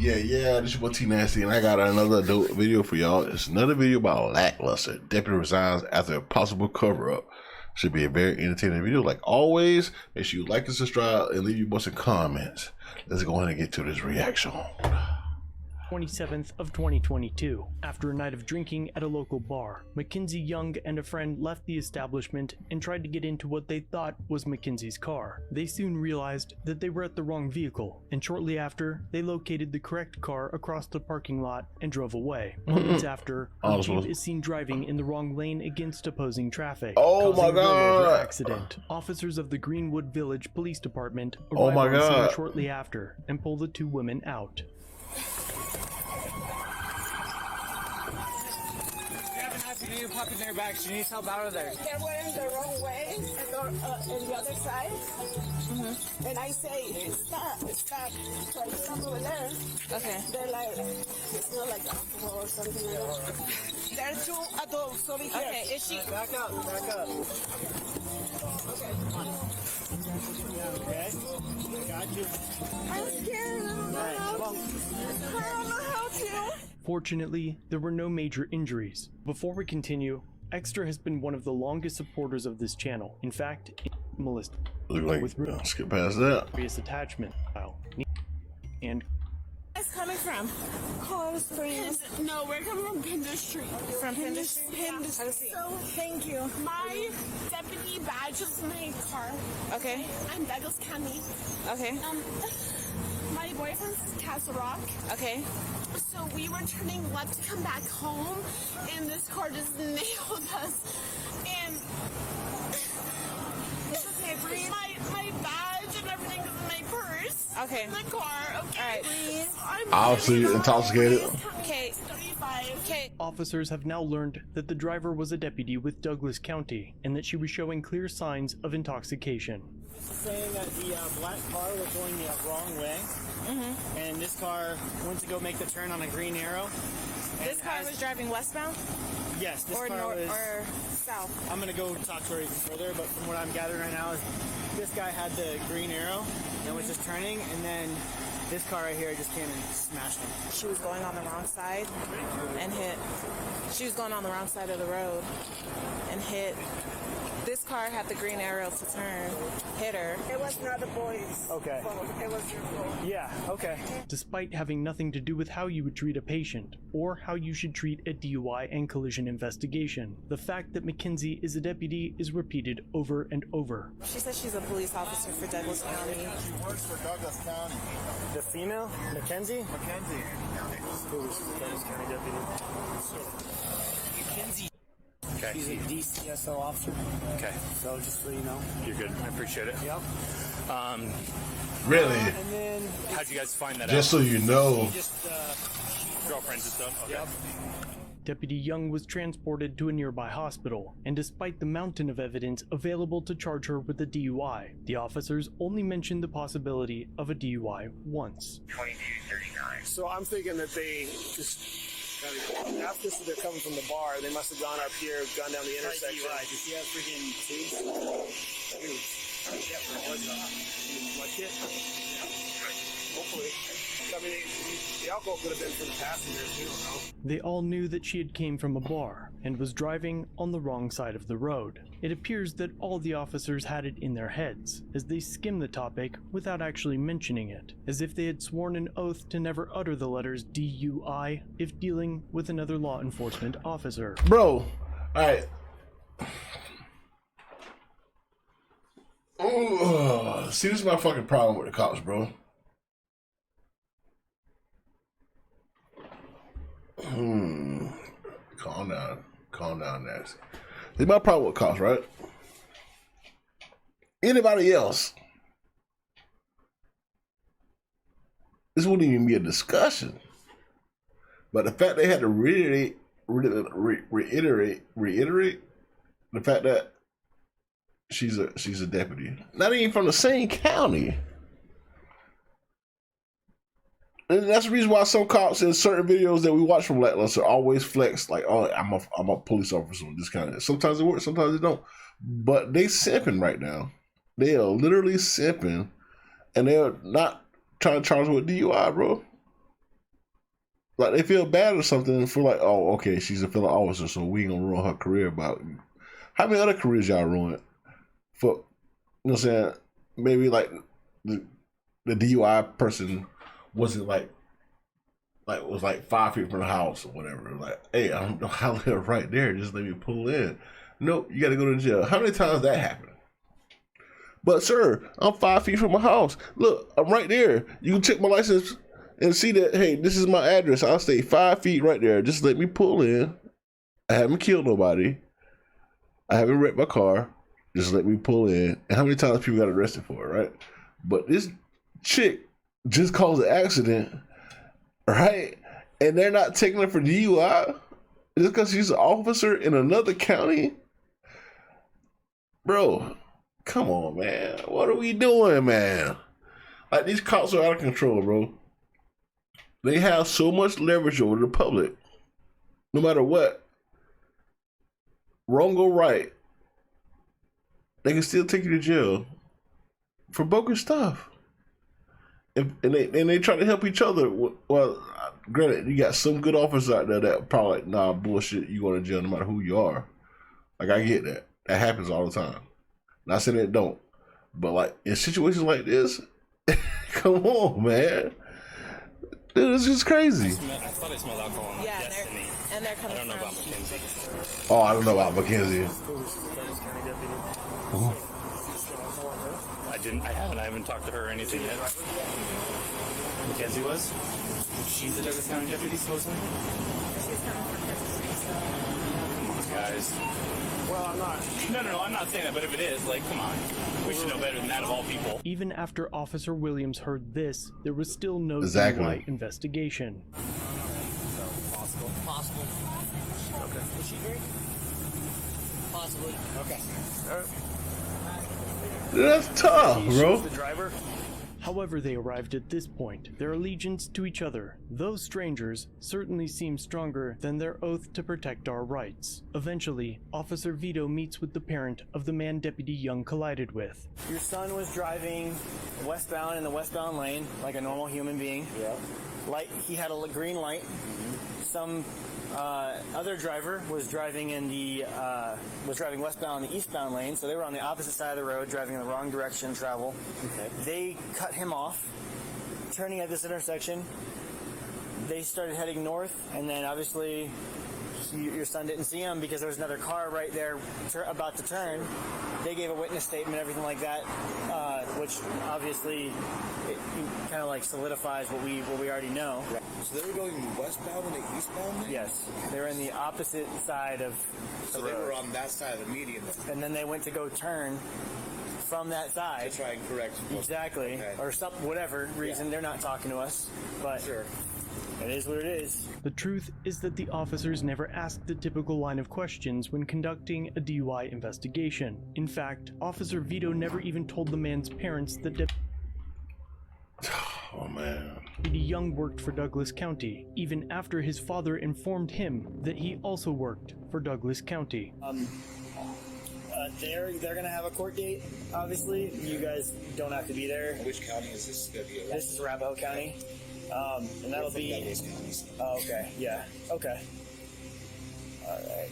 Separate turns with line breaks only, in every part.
Yeah, this is what T Nasty, and I got another dope video for y'all. It's another video about lackluster. Deputy resigns after a possible cover-up. Should be a very entertaining video. Like always, make sure you like and subscribe and leave your bunch of comments. Let's go ahead and get to this reaction.
27th of 2022. After a night of drinking at a local bar, Mackenzie Young and a friend left the establishment and tried to get into what they thought was Mackenzie's car. They soon realized that they were at the wrong vehicle, and shortly after, they located the correct car across the parking lot and drove away. Moments after, her Jeep is seen driving in the wrong lane against opposing traffic, causing a rollover accident. Officers of the Greenwood Village Police Department arrive on scene shortly after and pull the two women out.
You need to pop in their back. She needs help out of there.
They went the wrong way and in the other side. And I say, stop. So I stop over there. Okay. They're like, it's not like alcohol or something like that. There are two adults over here. Okay, is she?
Back up.
Okay.
Okay. Got you.
I'm scared. I don't know how to.
Fortunately, there were no major injuries. Before we continue, Extra has been one of the longest supporters of this channel. In fact, minimalist
with skip past that.
Various attachment style and.
Where's coming from? Colorado Springs. No, we're coming from Pender Street. From Pender Street? Pender Street. So, thank you. My deputy badge is in my car. Okay. I'm Douglas County. Okay. My boyfriend's Castle Rock. Okay. So we were turning left to come back home, and this car just nailed us. And it's okay, breathe. My badge and everything is in my purse. Okay. In the car. Okay. All right. Please.
Obviously intoxicated.
Okay. 35. Okay.
Officers have now learned that the driver was a deputy with Douglas County and that she was showing clear signs of intoxication.
This is saying that the black car was going the wrong way. And this car went to go make the turn on a green arrow.
This car was driving westbound?
Yes, this
car was... Or south?
I'm going to go talk to her even further, but from what I'm gathering right now is this guy had the green arrow and was just turning, and then this car right here just came and smashed him.
She was going on the wrong side and hit. She was going on the wrong side of the road and hit. This car had the green arrow to turn, hit her. It was not the boys' fault. It was your fault.
Yeah, okay.
Despite having nothing to do with how you would treat a patient, or how you should treat a DUI and collision investigation, the fact that Mackenzie is a deputy is repeated over and over.
She says she's a police officer for Douglas County.
She works for Douglas County.
The female? Mackenzie?
Mackenzie.
Who is the Douglas County deputy? Mackenzie.
Okay.
She's a DCSO officer.
Okay.
So just so you know.
You're good. I appreciate it.
Yep.
Really?
And then
how'd you guys find that out?
Just so you know.
Just
girlfriends and stuff? Okay.
Yep.
Deputy Young was transported to a nearby hospital, and despite the mountain of evidence available to charge her with a DUI, the officers only mentioned the possibility of a DUI once.
2239.
So I'm thinking that they just, after they're coming from the bar, they must have gone up here, gone down the intersection.
DUI. Does she have freaking tubes?
Hopefully. I mean, the alcohol could have been from the passengers, we don't know.
They all knew that she had came from a bar and was driving on the wrong side of the road. It appears that all the officers had it in their heads, as they skimmed the topic without actually mentioning it, as if they had sworn an oath to never utter the letters DUI if dealing with another law enforcement officer.
Bro, alright. See, this is my fucking problem with the cops, bro. Calm down, Nasty. This is my problem with cops, right? Anybody else, this wouldn't even be a discussion. But the fact they had to reiterate the fact that she's a deputy, not even from the same county. And that's the reason why some cops in certain videos that we watch from Lackluster always flex like, "Oh, I'm a police officer," this kind of. Sometimes it works, sometimes it don't. But they simping right now. They are literally simping, and they're not trying to charge her with DUI, bro. like they feel bad or something for like, oh, okay, she's a fellow officer, so we ain't gonna ruin her career. About how many other careers y'all ruined for? You know what I'm saying? Maybe like the DUI person wasn't like was like 5 feet from the house or whatever. Like, hey, I don't know how to live right there. Just let me pull in. Nope, you got to go to jail. How many times that happened? But sir, I'm 5 feet from my house. Look, I'm right there. You can check my license and see that. Hey, this is my address. I'll stay 5 feet right there. Just let me pull in. I haven't killed nobody. I haven't wrecked my car. Just let me pull in. And how many times people got arrested for it, right? But this chick just caused an accident, right? And they're not taking her for DUI just because she's an officer in another county? Bro, come on, man. What are we doing, man? Like, these cops are out of control, bro. They have so much leverage over the public. No matter what, wrong or right, they can still take you to jail for bogus stuff. And they try to help each other. Well, granted, you got some good officers out there that probably like, nah, bullshit, you going to jail no matter who you are. Like, I get that. That happens all the time. Not saying it don't. But, like, in situations like this, come on, man. Dude, it's just crazy.
I thought I smelled alcohol in Destiny.
And they're coming
I don't know about
from
Mackenzie.
Oh, I don't know about Mackenzie.
I haven't talked to her or anything yet. Mackenzie was? She's the Douglas County deputy, supposedly? Come on, guys.
Well, I'm not.
No, I'm not saying that, but if it is, like, come on. We should know better than that of all people.
Even after Officer Williams heard this, there was still no
Exactly.
DUI investigation.
Possible.
Okay.
Did she drink? Possibly.
Okay. All right.
That's tough, bro.
The driver.
However they arrived at this point, their allegiance to each other, those strangers, certainly seem stronger than their oath to protect our rights. Eventually, Officer Vito meets with the parent of the man Deputy Young collided with.
Your son was driving westbound in the westbound lane like a normal human being.
Yeah.
He had a green light. Some other driver was driving westbound in the eastbound lane, so they were on the opposite side of the road, driving in the wrong direction travel.
Okay.
They cut him off, turning at this intersection. They started heading north, and then obviously your son didn't see him because there was another car right there about to turn. They gave a witness statement, everything like that, which obviously kind of like solidifies what we already know.
Right. So they were going westbound and eastbound?
Yes, they were in the opposite side of the
So
road.
they were on that side of the median.
And then they went to go turn from that side.
To try and correct.
Exactly.
Okay.
Or some whatever reason,
Yeah.
they're not talking to us. But
Sure.
it is what it is.
The truth is that the officers never asked the typical line of questions when conducting a DUI investigation. In fact, Officer Vito never even told the man's parents that
Oh, man.
Deputy Young worked for Douglas County, even after his father informed him that he also worked for Douglas County.
They're gonna have a court date. Obviously, you guys don't have to be there.
Which county is this going to be?
This is Arapahoe County, and that'll be.
Douglas counties.
Oh, okay. Yeah. Okay. All right.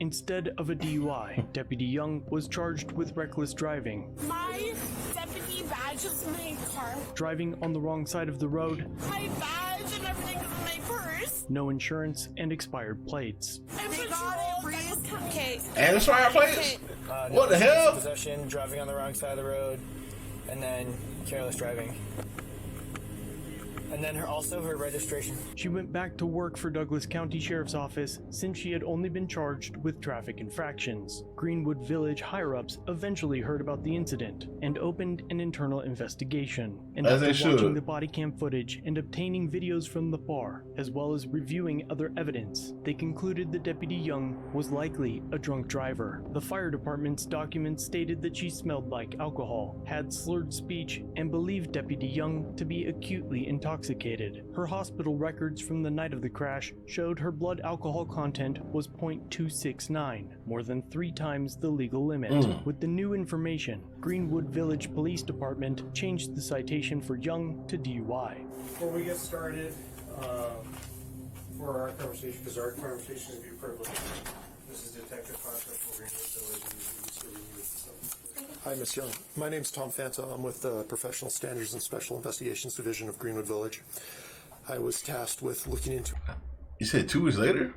Instead of a DUI, Deputy Young was charged with reckless driving,
My deputy badge is in my car.
driving on the wrong side of the road,
My badge and everything is in my purse.
no insurance, and expired plates.
And patrol. Okay.
And it's fire plates? What the hell?
Possession, driving on the wrong side of the road, and then careless driving. And then her registration.
She went back to work for Douglas County Sheriff's Office since she had only been charged with traffic infractions. Greenwood Village higher-ups eventually heard about the incident and opened an internal investigation. And
As they
after watching
should.
the body cam footage and obtaining videos from the bar, as well as reviewing other evidence, they concluded that Deputy Young was likely a drunk driver. The fire department's documents stated that she smelled like alcohol, had slurred speech, and believed Deputy Young to be acutely intoxicated. Her hospital records from the night of the crash showed her blood alcohol content was 0.269, more than 3 times the legal limit. With the new information, Greenwood Village Police Department changed the citation for Young to DUI.
Before we get started, for our conversation, because our conversation is your privilege. This is Detective Constable Greenwood Village. Hi, Miss Young. My name's Tom Fanta. I'm with the Professional Standards and Special Investigations Division of Greenwood Village. I was tasked with looking into...
You said 2 weeks later?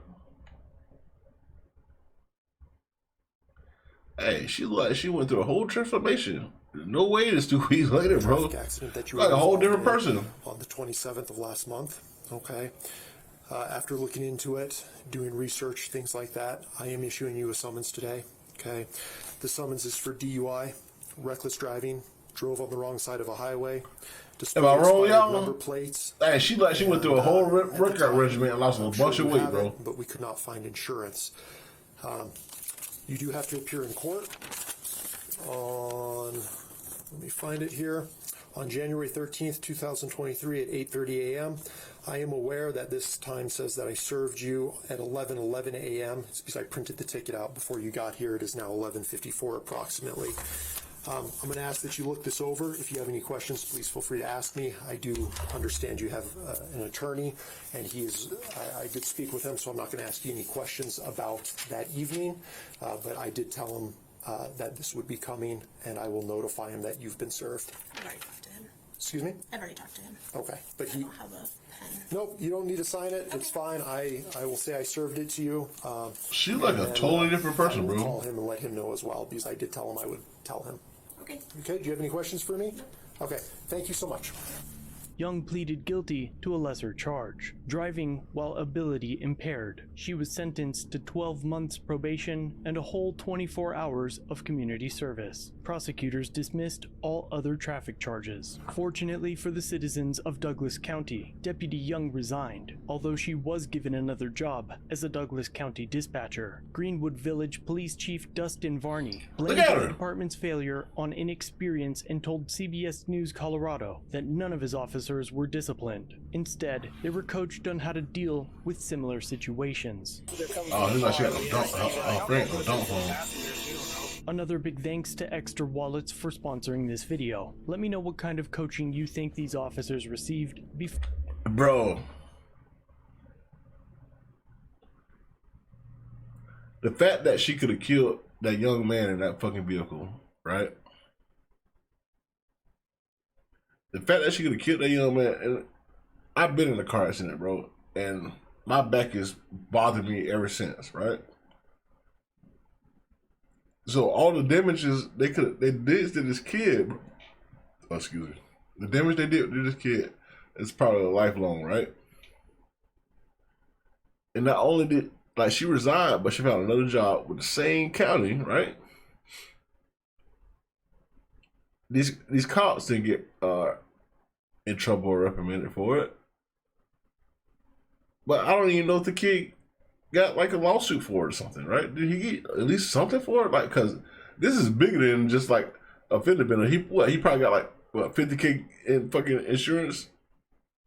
Hey, she looked like she went through a whole transformation. There's no way it's 2 weeks later, bro.
Accident that you
like
were
a whole different person.
On the 27th of last month, okay? After looking into it, doing research, things like that, I am issuing you a summons today, okay? The summons is for DUI, reckless driving, drove on the wrong side of a highway.
Am I wrong, y'all?
Number plates.
Hey, she went through a whole workout regimen and lost a bunch of weight, bro.
But we could not find insurance. You do have to appear in court on, let me find it here, on January 13th, 2023 at 8:30 a.m. I am aware that this time says that I served you at 11:11 a.m. It's because I printed the ticket out before you got here. It is now 11:54 approximately. I'm going to ask that you look this over. If you have any questions, please feel free to ask me. I do understand you have an attorney, and I did speak with him, so I'm not going to ask you any questions about that evening, but I did tell him that this would be coming, and I will notify him that you've been served.
I've already talked to him.
Excuse me?
I've already talked to him.
Okay, but
I don't have a pen.
Nope, you don't need to sign it. It's fine. I will say I served it to you.
She's like a totally different person,
I will
bro.
call him and let him know as well, because I did tell him I would tell him.
Okay.
Okay, do you have any questions for me? Okay, thank you so much.
Young pleaded guilty to a lesser charge, driving while ability impaired. She was sentenced to 12 months probation and a whole 24 hours of community service. Prosecutors dismissed all other traffic charges. Fortunately for the citizens of Douglas County, Deputy Young resigned, although she was given another job as a Douglas County dispatcher. Greenwood Village Police Chief Dustin Varney blamed the department's failure on inexperience and told CBS News Colorado that none of his officers were disciplined. Instead, they were coached on how to deal with similar situations.
Oh, this like she got a dump phone.
Another big thanks to Extra Wallets for sponsoring this video. Let me know what kind of coaching you think these officers received before.
Bro. The fact that she could have killed that young man in that fucking vehicle, right? The fact that she could have killed that young man, and I've been in a car accident, bro, and my back has bothered me ever since, right? So all the damages they did to this kid, excuse me, the damage they did to this kid is probably lifelong, right? And not only did, like, she resigned, but she found another job with the same county, right? These cops didn't get in trouble or reprimanded for it. But I don't even know if the kid got like a lawsuit for it or something, right? Did he get at least something for it? Like, cause this is bigger than just like a fender bender. He probably got like what, $50K in fucking insurance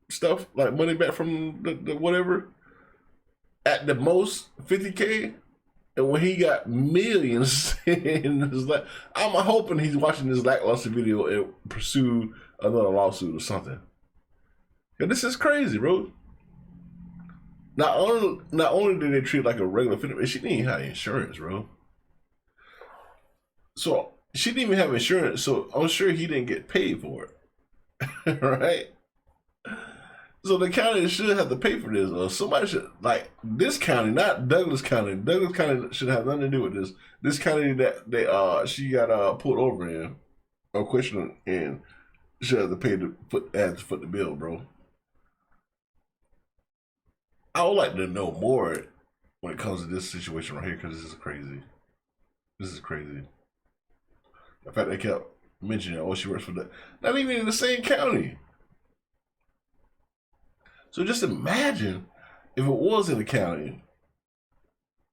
stuff, like money back from the whatever. At the most $50K. And when he got millions in his life, I'm hoping he's watching this lackluster video and pursue another lawsuit or something. Yeah, this is crazy, bro. Not only did they treat it like a regular offender, she didn't even have insurance, bro. So she didn't even have insurance, so I'm sure he didn't get paid for it. Right? So the county should have to pay for this, or somebody should, like, this county, not Douglas County. Douglas County should have nothing to do with this. This county that she got pulled over in, or questioned in, should have to pay to foot the bill, bro. I would like to know more when it comes to this situation right here, because this is crazy. This is crazy. The fact they kept mentioning, oh, she works for that, not even in the same county. So just imagine if it was in the county,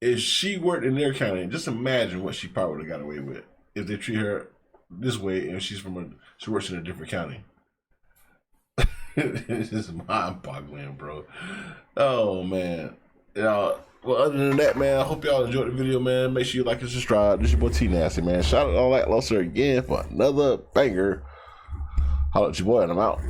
if she worked in their county, just imagine what she probably would have got away with if they treat her this way and she works in a different county. It's just mind-boggling, bro. Oh, man. Well, other than that, man, I hope y'all enjoyed the video, man. Make sure you like and subscribe. This is your boy T Nasty, man. Shout out to all that Loser again for another banger. Holla at your boy, and I'm out.